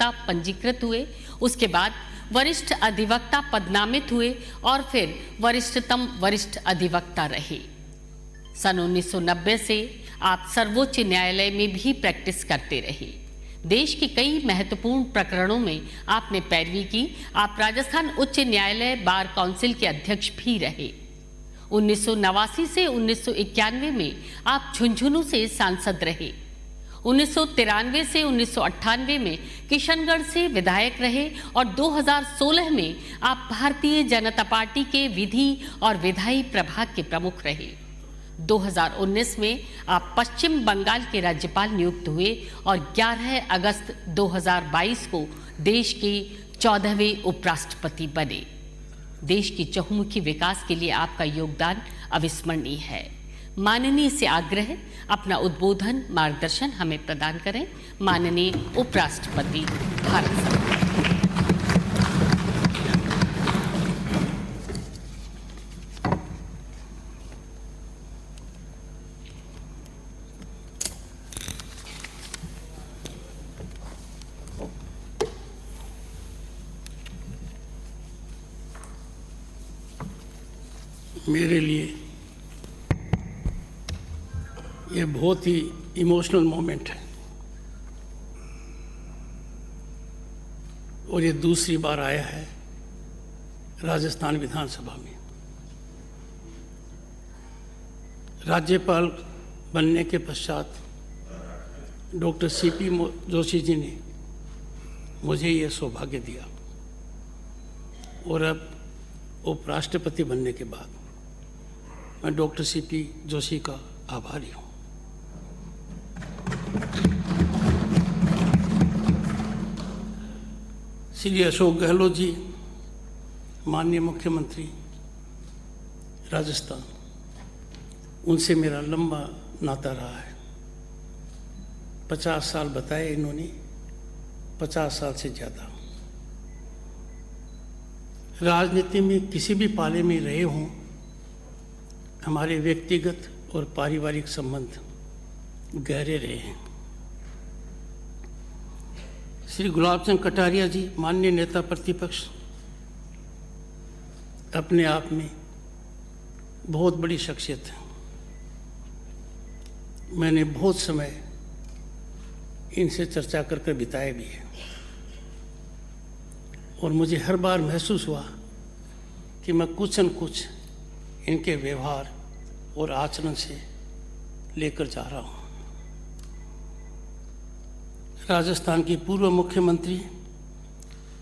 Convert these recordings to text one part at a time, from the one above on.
अधिवक्ता पंजीकृत हुए, उसके बाद वरिष्ठ अधिवक्ता पदनामित हुए और फिर वरिष्ठतम वरिष्ठ अधिवक्ता रहे। सन 1990 से आप सर्वोच्च न्यायालय में भी प्रैक्टिस करते रहे। देश के कई महत्वपूर्ण प्रकरणों में आपने पैरवी की। आप राजस्थान उच्च न्यायालय बार काउंसिल के अध्यक्ष भी रहे। 1989 से 1991 में आप झुंझुनू से सांसद रहे। 1993 से 1998 में किशनगढ़ से विधायक रहे और 2016 में आप भारतीय जनता पार्टी के विधि और विधायी प्रभाग के प्रमुख रहे। 2019 में आप पश्चिम बंगाल के राज्यपाल नियुक्त हुए और 11 अगस्त 2022 को देश के 14वें उपराष्ट्रपति बने। देश की चहुमुखी विकास के लिए आपका योगदान अविस्मरणीय है। माननीय से आग्रह अपना उद्बोधन मार्गदर्शन हमें प्रदान करें। माननीय उपराष्ट्रपति भारत सरकार। मेरे लिए ये बहुत ही इमोशनल मोमेंट है और ये दूसरी बार आया है राजस्थान विधानसभा में। राज्यपाल बनने के पश्चात डॉक्टर सीपी जोशी जी ने मुझे ये सौभाग्य दिया और अब उपराष्ट्रपति बनने के बाद मैं डॉक्टर सीपी जोशी का आभारी हूँ। श्री अशोक गहलोत जी, माननीय मुख्यमंत्री राजस्थान, उनसे मेरा लंबा नाता रहा है। 50 साल बताए इन्होंने, 50 साल से ज़्यादा। राजनीति में किसी भी पाले में रहे हों, हमारे व्यक्तिगत और पारिवारिक संबंध गहरे रहे हैं। श्री गुलाब चंद कटारिया जी, माननीय नेता प्रतिपक्ष, अपने आप में बहुत बड़ी शख्सियत है। मैंने बहुत समय इनसे चर्चा कर बिताया भी है और मुझे हर बार महसूस हुआ कि मैं कुछ न कुछ इनके व्यवहार और आचरण से लेकर जा रहा हूँ। राजस्थान की पूर्व मुख्यमंत्री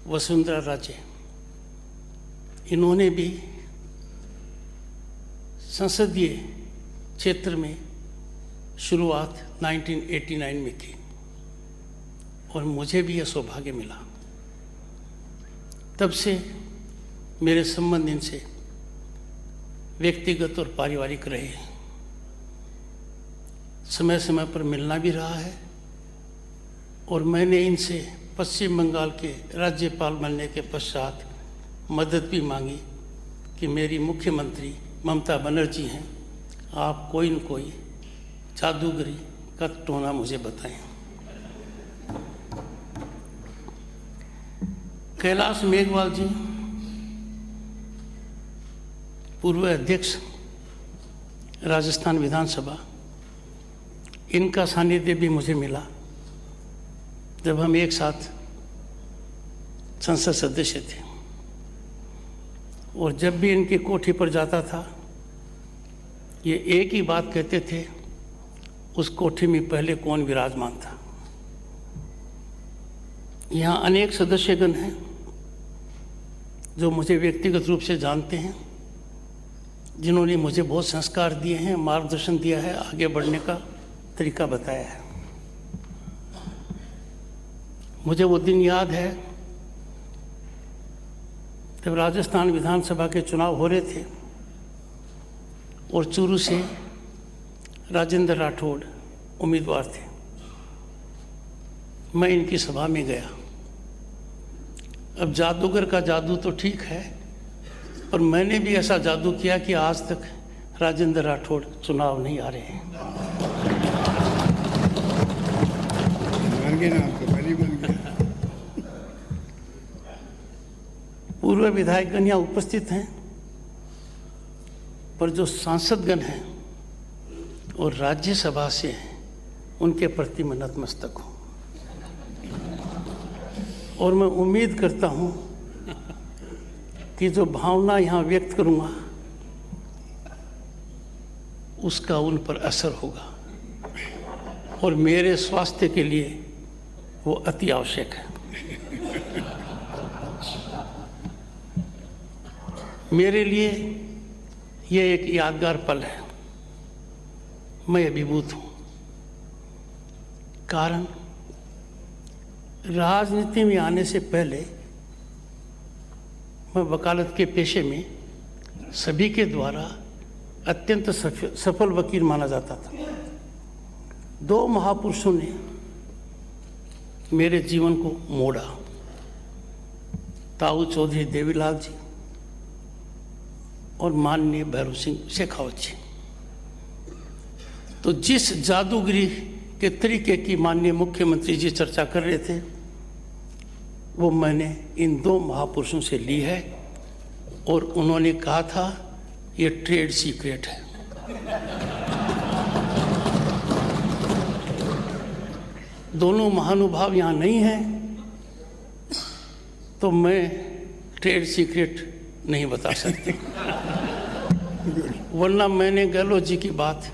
वसुंधरा राजे, इन्होंने भी संसदीय क्षेत्र में शुरुआत 1989 में की और मुझे भी यह सौभाग्य मिला। तब से मेरे संबंध इनसे व्यक्तिगत और पारिवारिक रहे। समय समय पर मिलना भी रहा है और मैंने इनसे पश्चिम बंगाल के राज्यपाल बनने के पश्चात मदद भी मांगी कि मेरी मुख्यमंत्री ममता बनर्जी हैं, आप कोई न कोई जादूगरी का टोना मुझे बताएं। कैलाश मेघवाल जी, पूर्व अध्यक्ष राजस्थान विधानसभा, इनका सानिध्य भी मुझे मिला जब हम एक साथ संसद सदस्य थे और जब भी इनकी कोठी पर जाता था ये एक ही बात कहते थे, उस कोठी में पहले कौन विराजमान था। यहाँ अनेक सदस्यगण हैं जो मुझे व्यक्तिगत रूप से जानते हैं, जिन्होंने मुझे बहुत संस्कार दिए हैं, मार्गदर्शन दिया है, आगे बढ़ने का तरीका बताया है। मुझे वो दिन याद है जब राजस्थान विधानसभा के चुनाव हो रहे थे और चूरू से राजेंद्र राठौड़ उम्मीदवार थे। मैं इनकी सभा में गया। अब जादूगर का जादू तो ठीक है, पर मैंने भी ऐसा जादू किया कि आज तक राजेंद्र राठौड़ चुनाव नहीं आ रहे हैं। पूर्व विधायकगण यहाँ उपस्थित हैं, पर जो सांसदगण हैं और राज्यसभा से हैं, उनके प्रति मैं नतमस्तक हूँ। और मैं उम्मीद करता हूँ कि जो भावना यहाँ व्यक्त करूँगा उसका उन पर असर होगा, और मेरे स्वास्थ्य के लिए वो अति आवश्यक है। मेरे लिए ये एक यादगार पल है। मैं अभिभूत हूँ, कारण राजनीति में आने से पहले मैं वकालत के पेशे में सभी के द्वारा अत्यंत सफल वकील माना जाता था। दो महापुरुषों ने मेरे जीवन को मोड़ा, ताऊ चौधरी देवीलाल जी और माननीय भैरव सिंह शेखावत जी। तो जिस जादूगिरी के तरीके की माननीय मुख्यमंत्री जी चर्चा कर रहे थे, वो मैंने इन दो महापुरुषों से ली है, और उन्होंने कहा था ये ट्रेड सीक्रेट है। दोनों महानुभाव यहाँ नहीं हैं, तो मैं ट्रेड सीक्रेट नहीं बता सकती, वरना मैंने गहलोत जी की बात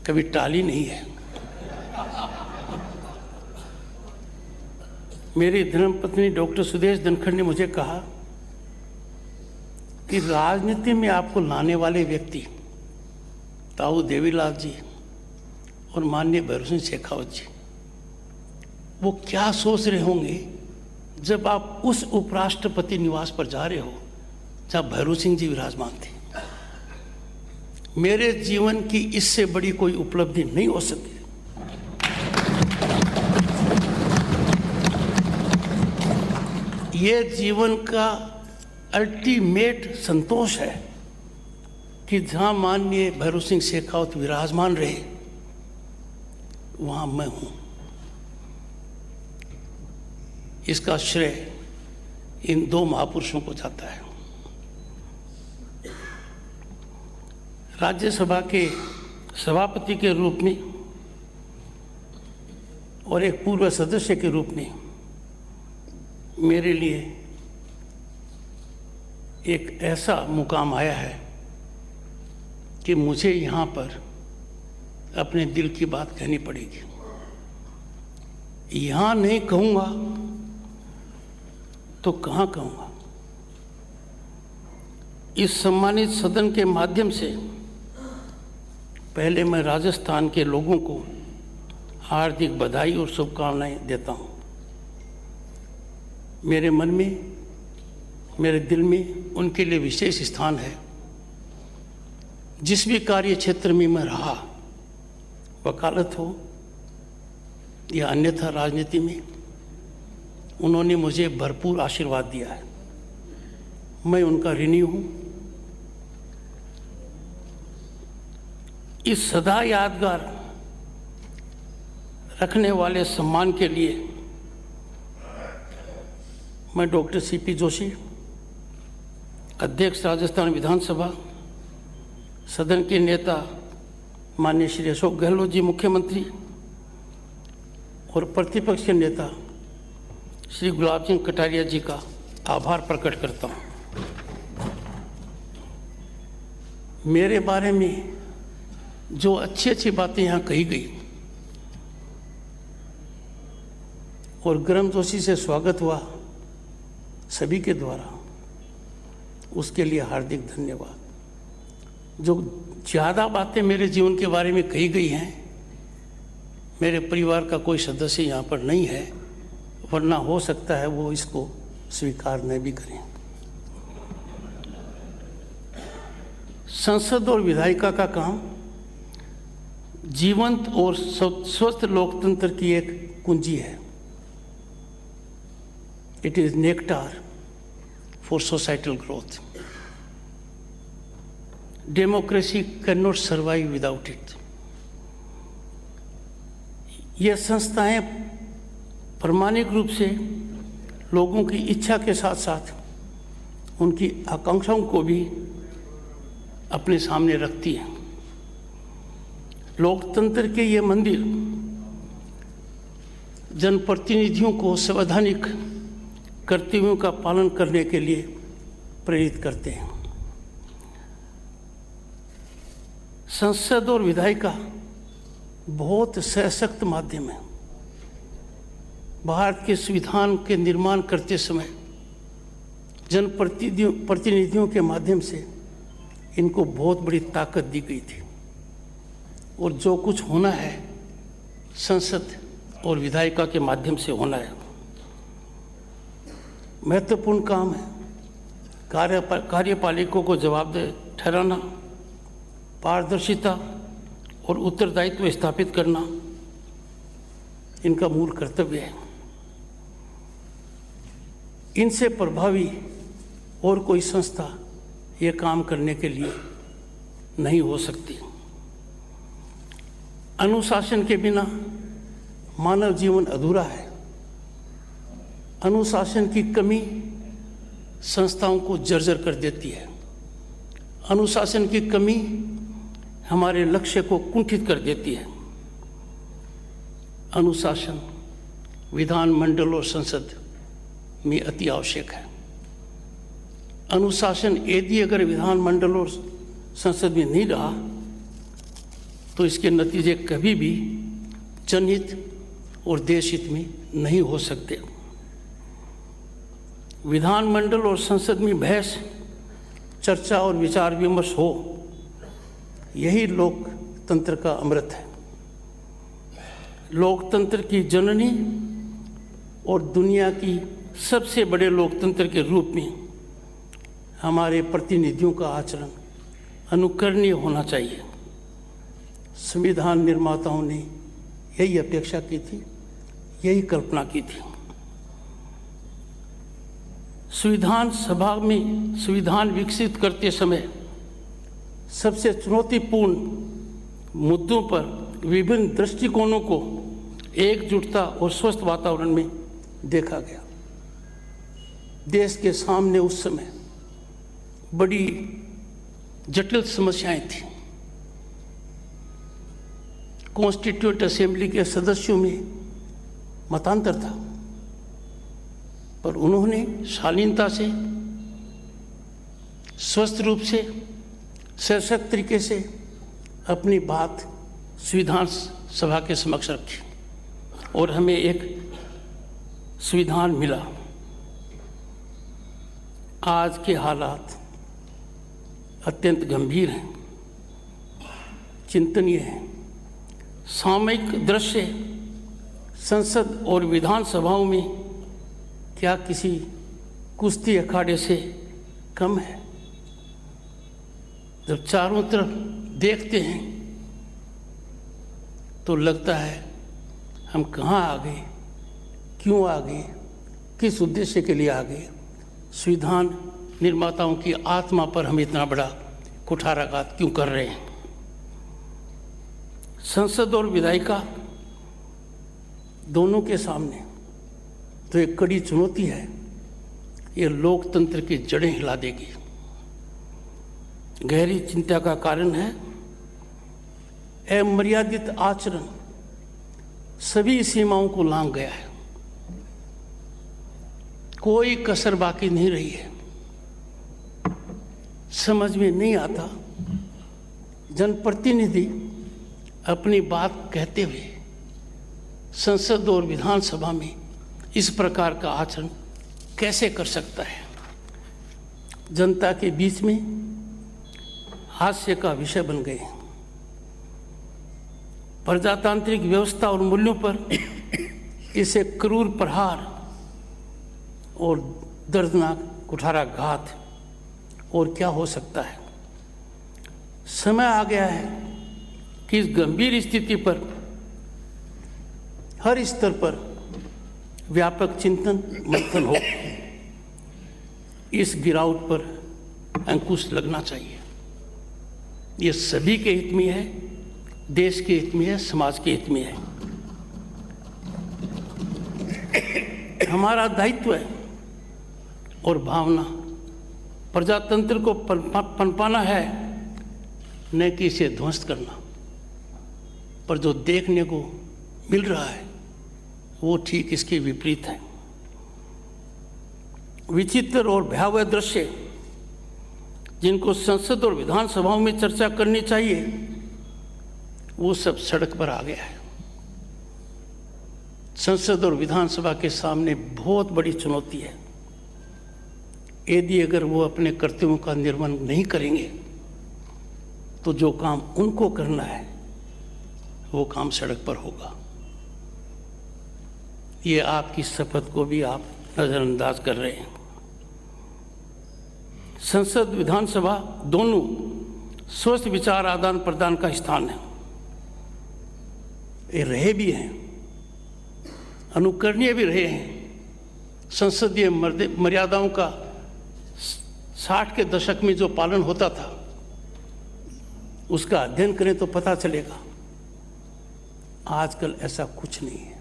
कभी टाली नहीं है। मेरी धर्मपत्नी डॉक्टर सुदेश धनखड़ ने मुझे कहा कि राजनीति में आपको लाने वाले व्यक्ति ताऊ देवीलाल जी और माननीय भैरव सिंह शेखावत जी, वो क्या सोच रहे होंगे जब आप उस उपराष्ट्रपति निवास पर जा रहे हो जहाँ भैरव सिंह जी विराजमान थे। मेरे जीवन की इससे बड़ी कोई उपलब्धि नहीं हो सकती। ये जीवन का अल्टीमेट संतोष है कि जहाँ माननीय भैरव सिंह शेखावत विराजमान रहे, वहाँ मैं हूँ। इसका श्रेय इन दो महापुरुषों को जाता है। राज्यसभा के सभापति के रूप में और एक पूर्व सदस्य के रूप में मेरे लिए एक ऐसा मुकाम आया है कि मुझे यहाँ पर अपने दिल की बात कहनी पड़ेगी। यहाँ नहीं कहूँगा तो कहाँ कहूँगा। इस सम्मानित सदन के माध्यम से पहले मैं राजस्थान के लोगों को हार्दिक बधाई और शुभकामनाएं देता हूँ। मेरे मन में, मेरे दिल में उनके लिए विशेष स्थान है। जिस भी कार्य क्षेत्र में मैं रहा, वकालत हो या अन्यथा राजनीति में, उन्होंने मुझे भरपूर आशीर्वाद दिया है। मैं उनका ऋणी हूँ। इस सदा यादगार रखने वाले सम्मान के लिए मैं डॉक्टर सीपी जोशी, अध्यक्ष राजस्थान विधानसभा, सदन के नेता माननीय श्री अशोक गहलोत जी मुख्यमंत्री और प्रतिपक्ष के नेता श्री गुलाब सिंह कटारिया जी का आभार प्रकट करता हूँ। मेरे बारे में जो अच्छी अच्छी बातें यहाँ कही गई और गर्मजोशी से स्वागत हुआ सभी के द्वारा, उसके लिए हार्दिक धन्यवाद। जो ज़्यादा बातें मेरे जीवन के बारे में कही गई हैं, मेरे परिवार का कोई सदस्य यहाँ पर नहीं है, वरना हो सकता है वो इसको स्वीकार न भी करें। संसद और विधायिका का काम जीवंत और स्वस्थ लोकतंत्र की एक कुंजी है। It is nectar for societal growth. Democracy can not survive without it. ये संस्थाएं प्रामाणिक रूप से लोगों की इच्छा के साथ साथ उनकी आकांक्षाओं को भी अपने सामने रखती है। लोकतंत्र के ये मंदिर जनप्रतिनिधियों को संवैधानिक कर्तव्यों का पालन करने के लिए प्रेरित करते हैं। संसद और विधायिका बहुत सशक्त माध्यम है। भारत के संविधान के निर्माण करते समय जनप्रतिनिधियों के माध्यम से इनको बहुत बड़ी ताकत दी गई थी और जो कुछ होना है संसद और विधायिका के माध्यम से होना है। महत्वपूर्ण काम है कार्यपालिका को जवाबदेह ठहराना, पारदर्शिता और उत्तरदायित्व स्थापित करना इनका मूल कर्तव्य है। इनसे प्रभावी और कोई संस्था ये काम करने के लिए नहीं हो सकती। अनुशासन के बिना मानव जीवन अधूरा है। अनुशासन की कमी संस्थाओं को जर्जर कर देती है। अनुशासन की कमी हमारे लक्ष्य को कुंठित कर देती है। अनुशासन विधानमंडल और संसद में अति आवश्यक है। अनुशासन यदि अगर विधानमंडल और संसद में नहीं रहा तो इसके नतीजे कभी भी जनहित और देश हित में नहीं हो सकते। विधानमंडल और संसद में बहस, चर्चा और विचार विमर्श हो, यही लोकतंत्र का अमृत है। लोकतंत्र की जननी और दुनिया की सबसे बड़े लोकतंत्र के रूप में हमारे प्रतिनिधियों का आचरण अनुकरणीय होना चाहिए। संविधान निर्माताओं ने यही अपेक्षा की थी, यही कल्पना की थी। संविधान सभा में संविधान विकसित करते समय सबसे चुनौतीपूर्ण मुद्दों पर विभिन्न दृष्टिकोणों को एकजुटता और स्वस्थ वातावरण में देखा गया। देश के सामने उस समय बड़ी जटिल समस्याएं थी। कॉन्स्टिट्यूएंट असेंबली के सदस्यों में मतांतर था, पर उन्होंने शालीनता से, स्वस्थ रूप से, सशक्त तरीके से अपनी बात संविधान सभा के समक्ष रखी और हमें एक संविधान मिला। आज के हालात अत्यंत गंभीर हैं, चिंतनीय हैं। सामयिक दृश्य संसद और विधानसभाओं में क्या किसी कुश्ती अखाड़े से कम है? जब चारों तरफ देखते हैं तो लगता है हम कहाँ आ गए, क्यों आ गए, किस उद्देश्य के लिए आ गए। संविधान निर्माताओं की आत्मा पर हम इतना बड़ा कुठाराघात क्यों कर रहे हैं? संसद और विधायिका दोनों के सामने तो एक कड़ी चुनौती है। ये लोकतंत्र की जड़ें हिला देगी। गहरी चिंता का कारण है अमर्यादित आचरण सभी सीमाओं को लांघ गया है। कोई कसर बाकी नहीं रही है। समझ में नहीं आता जनप्रतिनिधि अपनी बात कहते हुए संसद और विधानसभा में इस प्रकार का आचरण कैसे कर सकता है। जनता के बीच में हास्य का विषय बन गए। प्रजातांत्रिक व्यवस्था और मूल्यों पर इसे क्रूर प्रहार और दर्दनाक कुठाराघात और क्या हो सकता है। समय आ गया है कि इस गंभीर स्थिति पर हर स्तर पर व्यापक चिंतन मंथन हो। इस गिरावट पर अंकुश लगना चाहिए। ये सभी के हित में है, देश के हित में है, समाज के हित में है। हमारा दायित्व है और भावना प्रजातंत्र को पनपाना है, न कि इसे ध्वस्त करना। पर जो देखने को मिल रहा है वो ठीक इसके विपरीत है। विचित्र और भयावह दृश्य जिनको संसद और विधानसभाओं में चर्चा करनी चाहिए वो सब सड़क पर आ गया है। संसद और विधानसभा के सामने बहुत बड़ी चुनौती है। यदि अगर वो अपने कर्तव्यों का निर्वहन नहीं करेंगे तो जो काम उनको करना है वो काम सड़क पर होगा। ये आपकी शपथ को भी आप नजरअंदाज कर रहे हैं। संसद विधानसभा दोनों स्वस्थ विचार आदान प्रदान का स्थान है। ये रहे भी हैं, अनुकरणीय भी रहे हैं। संसदीय मर्यादाओं का 60 के दशक में जो पालन होता था उसका अध्ययन करें तो पता चलेगा आजकल ऐसा कुछ नहीं है।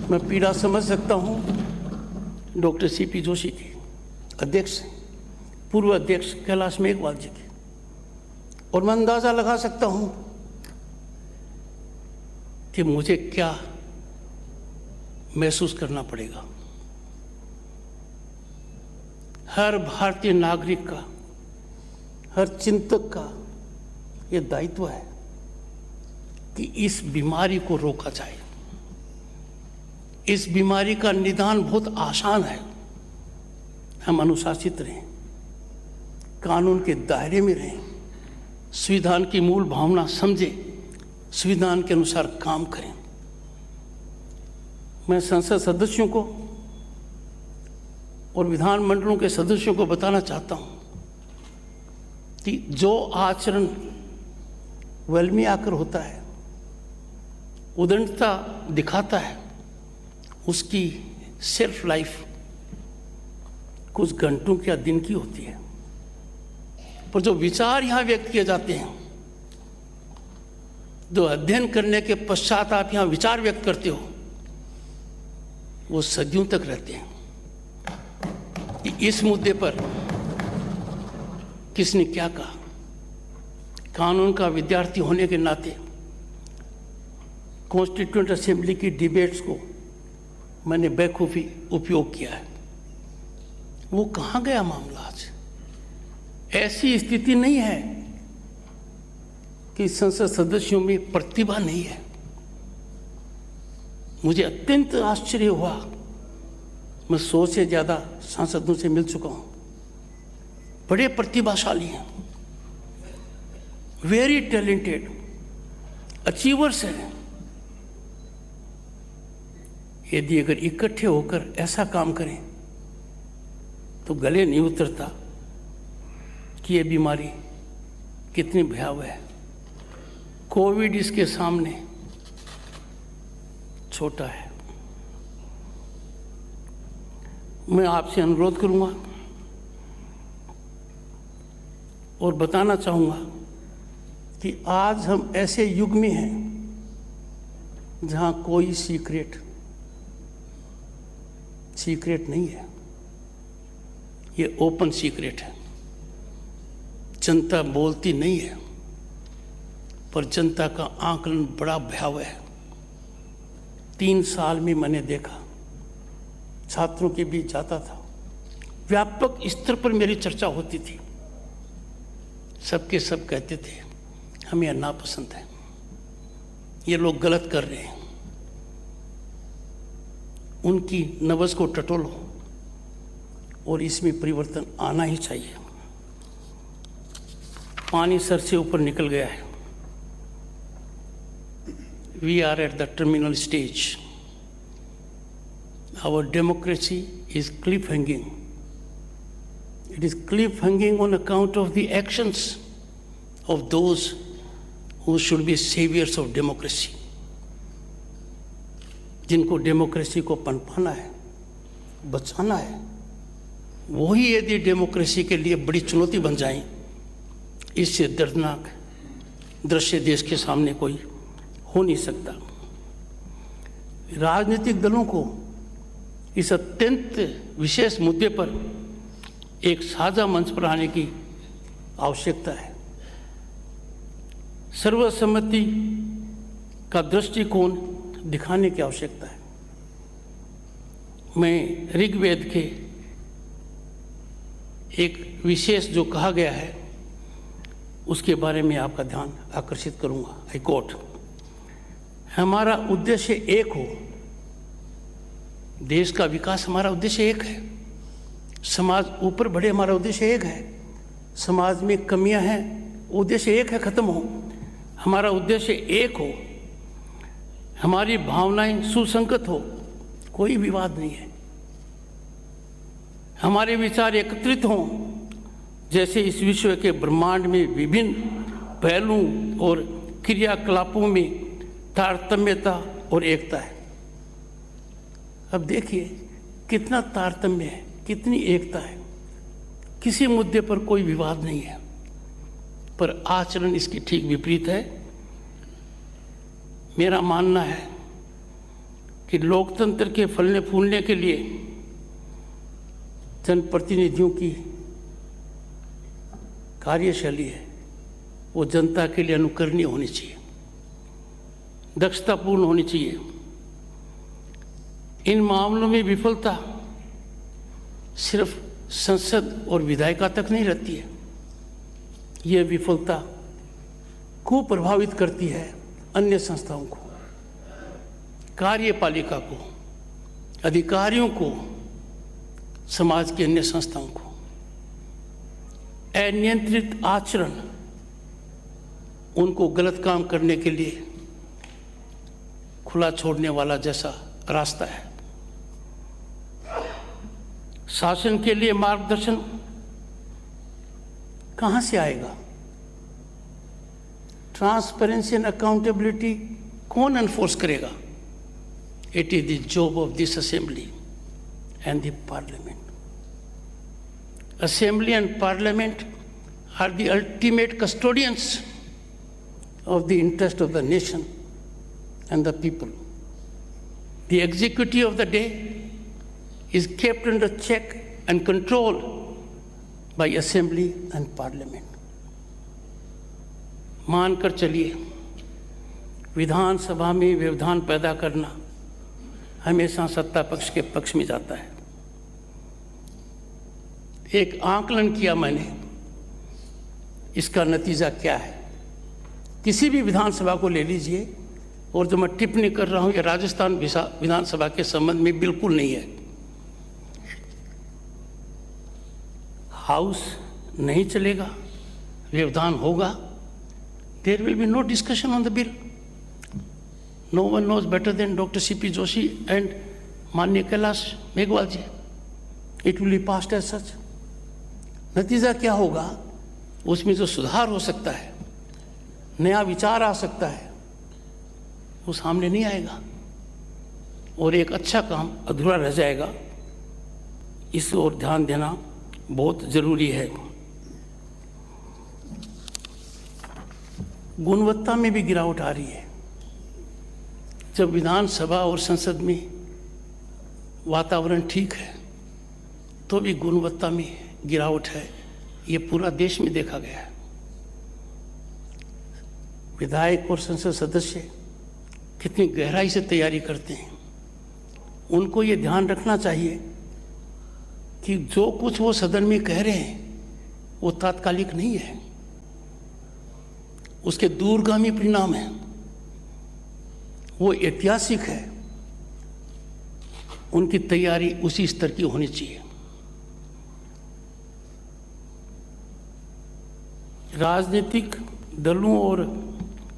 मैं पीड़ा समझ सकता हूं डॉक्टर सीपी जोशी की, अध्यक्ष, पूर्व अध्यक्ष कैलाश मेघवाल जी की, और मैं अंदाजा लगा सकता हूं कि मुझे क्या महसूस करना पड़ेगा। हर भारतीय नागरिक का, हर चिंतक का यह दायित्व है कि इस बीमारी को रोका जाए। इस बीमारी का निदान बहुत आसान है। हम अनुशासित रहें, कानून के दायरे में रहें, संविधान की मूल भावना समझें, संविधान के अनुसार काम करें। मैं संसद सदस्यों को और विधानमंडलों के सदस्यों को बताना चाहता हूं कि जो आचरण वेल में आकर होता है, उदंडता दिखाता है, उसकी सेल्फ लाइफ कुछ घंटों या दिन की होती है। पर जो विचार यहाँ व्यक्त किए जाते हैं, जो अध्ययन करने के पश्चात आप यहाँ विचार व्यक्त करते हो, वो सदियों तक रहते हैं। इस मुद्दे पर किसने क्या कहा, कानून का विद्यार्थी होने के नाते कॉन्स्टिट्यूएंट असेंबली की डिबेट्स को मैंने बेखूफी उपयोग किया है। वो कहाँ गया मामला आज? ऐसी स्थिति नहीं है कि संसद सदस्यों में प्रतिभा नहीं है। मुझे अत्यंत आश्चर्य हुआ। मैं 100 से ज़्यादा सांसदों से मिल चुका हूँ, बड़े प्रतिभाशाली हैं, वेरी टैलेंटेड, अचीवर्स हैं। यदि अगर इकट्ठे होकर ऐसा काम करें तो गले नहीं उतरता कि ये बीमारी कितनी भयावह है। कोविड इसके सामने छोटा है। मैं आपसे अनुरोध करूंगा और बताना चाहूंगा कि आज हम ऐसे युग में हैं जहां कोई सीक्रेट नहीं है। ये ओपन सीक्रेट है। जनता बोलती नहीं है, पर जनता का आकलन बड़ा भयावह है। 3 साल में मैंने देखा, छात्रों के बीच जाता था, व्यापक स्तर पर मेरी चर्चा होती थी। सबके सब कहते थे हमें नापसंद है, ये लोग गलत कर रहे हैं, उनकी नब्ज को टटोलो और इसमें परिवर्तन आना ही चाहिए। पानी सर से ऊपर निकल गया है। We are at the terminal stage. Our democracy is cliffhanging. It is cliffhanging on account of the actions of those who should be saviors of democracy. जिनको डेमोक्रेसी को पनपाना है, बचाना है, वही यदि डेमोक्रेसी के लिए बड़ी चुनौती बन जाए, इससे दर्दनाक दृश्य देश के सामने कोई हो नहीं सकता। राजनीतिक दलों को इस अत्यंत विशेष मुद्दे पर एक साझा मंच पर आने की आवश्यकता है। सर्वसम्मति का दृष्टिकोण दिखाने की आवश्यकता है। मैं ऋग्वेद के एक विशेष जो कहा गया है उसके बारे में आपका ध्यान आकर्षित करूंगा। आई कोट, हमारा उद्देश्य एक हो। देश का विकास हमारा उद्देश्य एक है। समाज ऊपर बढ़े हमारा उद्देश्य एक है। समाज में कमियां हैं, उद्देश्य एक है, खत्म हो। हमारा उद्देश्य एक हो। हमारी भावनाएं सुसंगत हो, कोई विवाद नहीं है। हमारे विचार एकत्रित हों, जैसे इस विश्व के ब्रह्मांड में विभिन्न पहलुओं और क्रियाकलापों में तारतम्यता और एकता है। अब देखिए कितना तारतम्य है, कितनी एकता है। किसी मुद्दे पर कोई विवाद नहीं है, पर आचरण इसकी ठीक विपरीत है। मेरा मानना है कि लोकतंत्र के फलने फूलने के लिए जनप्रतिनिधियों की कार्यशैली है वो जनता के लिए अनुकरणीय होनी चाहिए, दक्षतापूर्ण होनी चाहिए। इन मामलों में विफलता सिर्फ संसद और विधायिका तक नहीं रहती है। यह विफलता को प्रभावित करती है अन्य संस्थाओं को, कार्यपालिका को, अधिकारियों को, समाज की अन्य संस्थाओं को। अनियंत्रित आचरण उनको गलत काम करने के लिए खुला छोड़ने वाला जैसा रास्ता है। शासन के लिए मार्गदर्शन कहां से आएगा? ट्रांसपेरेंसी एंड अकाउंटेबिलिटी कौन एनफोर्स करेगा? It is the job of this assembly and the parliament. Assembly and parliament are the ultimate custodians of the interest of the nation and the people. The executive of the day is kept under check and control by assembly and parliament. मानकर चलिए विधानसभा में व्यवधान पैदा करना हमेशा सत्ता पक्ष के पक्ष में जाता है। एक आकलन किया मैंने, इसका नतीजा क्या है? किसी भी विधानसभा को ले लीजिए, और जो मैं टिप्पणी कर रहा हूं ये राजस्थान विधानसभा के संबंध में बिल्कुल नहीं है। हाउस नहीं चलेगा, व्यवधान होगा, there will be no discussion on the bill. No one knows better than doctor CP Joshi and माननीय Kailash Meghwal ji. It will be passed as such. नतीजा क्या होगा? उसमें जो सुधार हो सकता है, नया विचार आ सकता है, वो सामने नहीं आएगा और एक अच्छा काम अधूरा रह जाएगा। इस ओर ध्यान देना बहुत जरूरी है। गुणवत्ता में भी गिरावट आ रही है। जब विधानसभा और संसद में वातावरण ठीक है तो भी गुणवत्ता में गिरावट है। ये पूरा देश में देखा गया है। विधायक और संसद सदस्य कितनी गहराई से तैयारी करते हैं। उनको ये ध्यान रखना चाहिए कि जो कुछ वो सदन में कह रहे हैं वो तात्कालिक नहीं है, उसके दूरगामी परिणाम हैं, वो ऐतिहासिक है। उनकी तैयारी उसी स्तर की होनी चाहिए। राजनीतिक दलों और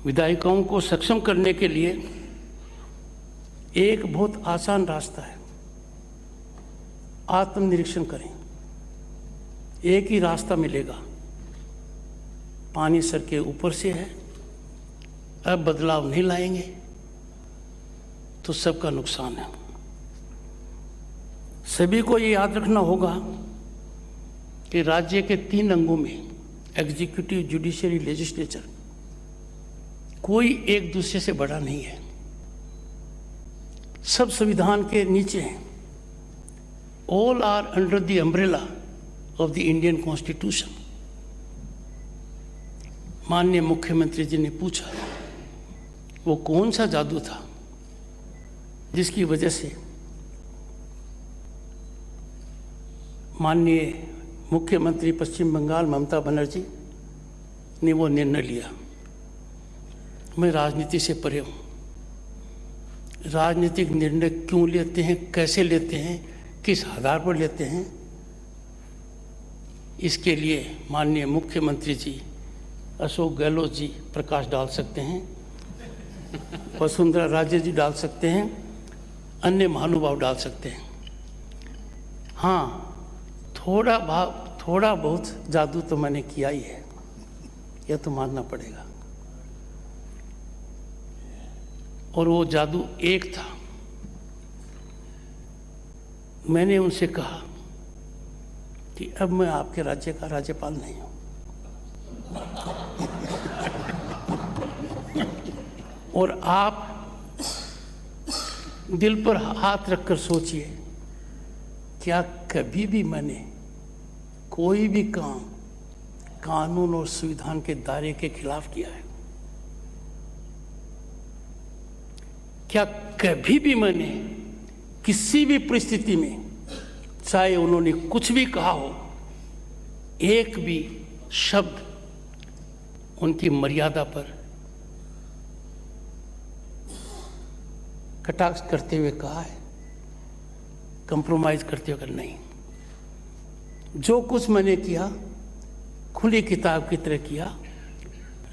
विधायिकाओं को सक्षम करने के लिए एक बहुत आसान रास्ता है। आत्मनिरीक्षण करें। एक ही रास्ता मिलेगा। पानी सर के ऊपर से है, अब बदलाव नहीं लाएंगे तो सबका नुकसान है। सभी को ये याद रखना होगा कि राज्य के 3 अंगों में एग्जीक्यूटिव, जुडिशरी, लेजिस्लेचर कोई एक दूसरे से बड़ा नहीं है। सब संविधान के नीचे हैं। all are under the umbrella of the Indian Constitution. माननीय मुख्यमंत्री जी ने पूछा वो कौन सा जादू था जिसकी वजह से माननीय मुख्यमंत्री पश्चिम बंगाल ममता बनर्जी ने वो निर्णय लिया। मैं राजनीति से परे हूँ। राजनीतिक निर्णय क्यों लेते हैं, कैसे लेते हैं, किस आधार पर लेते हैं, इसके लिए माननीय मुख्यमंत्री जी अशोक गहलोत जी प्रकाश डाल सकते हैं, वसुंधरा राजे जी डाल सकते हैं, अन्य महानुभाव डाल सकते हैं। हाँ, थोड़ा बहुत जादू तो मैंने किया ही है, यह तो मानना पड़ेगा। और वो जादू एक था। मैंने उनसे कहा कि अब मैं आपके राज्य का राज्यपाल नहीं हूं और आप दिल पर हाथ रखकर सोचिए, क्या कभी भी मैंने कोई भी काम कानून और संविधान के दायरे के खिलाफ किया है? क्या कभी भी मैंने किसी भी परिस्थिति में, चाहे उन्होंने कुछ भी कहा हो, एक भी शब्द उनकी मर्यादा पर कटाक्ष करते हुए कहा है, कंप्रोमाइज करते हुए? नहीं। जो कुछ मैंने किया खुली किताब की तरह किया,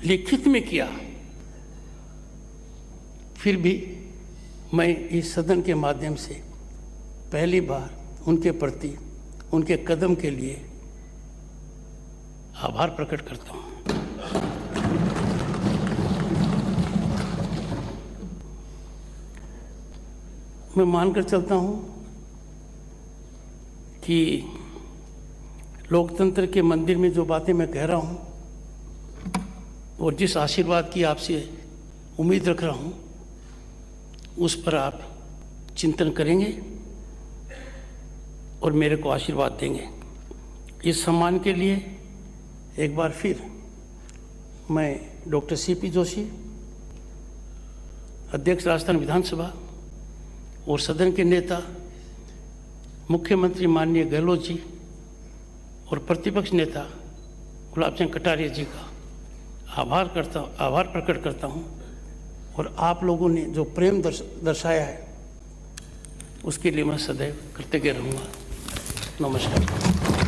लिखित में किया। फिर भी मैं इस सदन के माध्यम से पहली बार उनके प्रति उनके कदम के लिए आभार प्रकट करता हूं। मैं मानकर चलता हूं कि लोकतंत्र के मंदिर में जो बातें मैं कह रहा हूं और जिस आशीर्वाद की आपसे उम्मीद रख रहा हूं, उस पर आप चिंतन करेंगे और मेरे को आशीर्वाद देंगे। इस सम्मान के लिए एक बार फिर मैं डॉक्टर सीपी जोशी, अध्यक्ष राजस्थान विधानसभा और सदन के नेता मुख्यमंत्री माननीय गहलोत जी और प्रतिपक्ष नेता गुलाब चंद कटारिया जी का आभार प्रकट करता हूं। और आप लोगों ने जो प्रेम दर्शाया है उसके लिए मैं सदैव कृतज्ञ रहूँगा। नमस्कार।